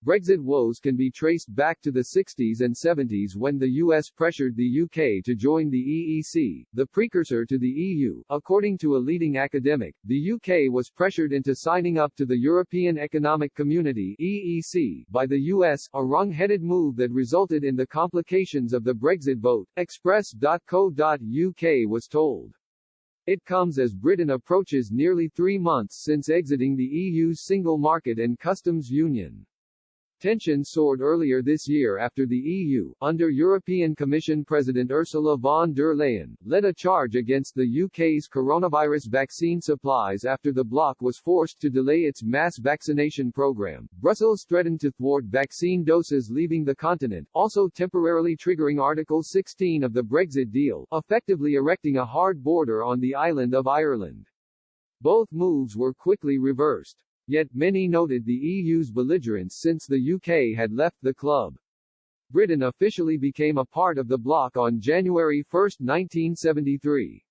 Brexit woes can be traced back to the 60s and 70s when the US pressured the UK to join the EEC, the precursor to the EU. According to a leading academic, the UK was pressured into signing up to the European Economic Community (EEC) by the US, a wrong-headed move that resulted in the complications of the Brexit vote, Express.co.uk was told. It comes as Britain approaches nearly 3 months since exiting the EU's single market and customs union. Tension soared earlier this year after the EU, under European Commission President Ursula von der Leyen, led a charge against the UK's coronavirus vaccine supplies after the bloc was forced to delay its mass vaccination program. Brussels threatened to thwart vaccine doses leaving the continent, also temporarily triggering Article 16 of the Brexit deal, effectively erecting a hard border on the island of Ireland. Both moves were quickly reversed. Yet, many noted the EU's belligerence since the UK had left the club. Britain officially became a part of the bloc on January 1, 1973.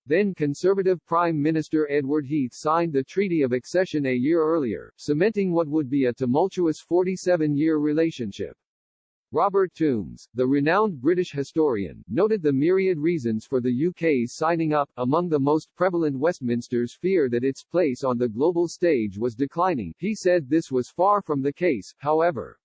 Then Conservative Prime Minister Edward Heath signed the Treaty of Accession a year earlier, cementing what would be a tumultuous 47-year relationship. Robert Toombs, the renowned British historian, noted the myriad reasons for the UK's signing up. Among the most prevalent, Westminster's fear that its place on the global stage was declining. He said this was far from the case, however.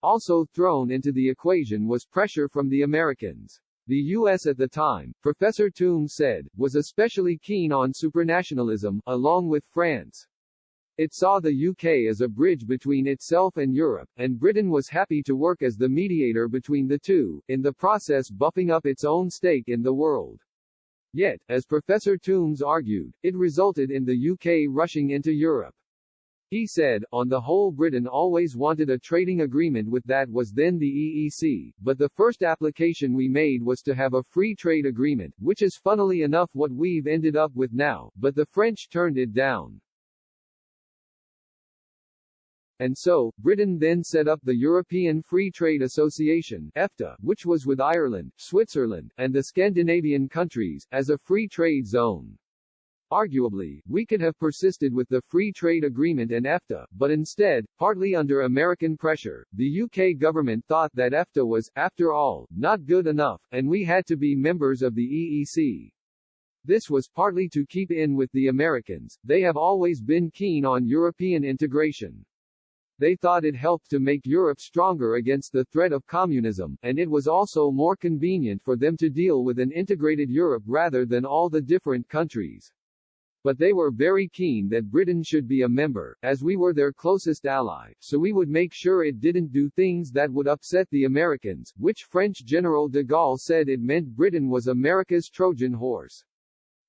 Also thrown into the equation was pressure from the Americans. The US at the time, Professor Toombs said, was especially keen on supranationalism, along with France. It saw the UK as a bridge between itself and Europe, and Britain was happy to work as the mediator between the two, in the process buffing up its own stake in the world. Yet, as Professor Toombs argued, it resulted in the UK rushing into Europe. He said, on the whole Britain always wanted a trading agreement with that was then the EEC, but the first application we made was to have a free trade agreement, which is funnily enough what we've ended up with now, but the French turned it down. And so, Britain then set up the European Free Trade Association (EFTA), which was with Ireland, Switzerland, and the Scandinavian countries, as a free trade zone. Arguably, we could have persisted with the Free Trade Agreement and EFTA, but instead, partly under American pressure, the UK government thought that EFTA was, after all, not good enough, and we had to be members of the EEC. This was partly to keep in with the Americans. They have always been keen on European integration. They thought it helped to make Europe stronger against the threat of communism, and it was also more convenient for them to deal with an integrated Europe rather than all the different countries. But they were very keen that Britain should be a member, as we were their closest ally, so we would make sure it didn't do things that would upset the Americans, which French General de Gaulle said it meant Britain was America's Trojan horse.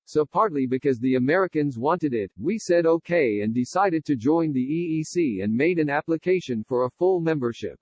So partly because the Americans wanted it, we said okay and decided to join the EEC and made an application for a full membership.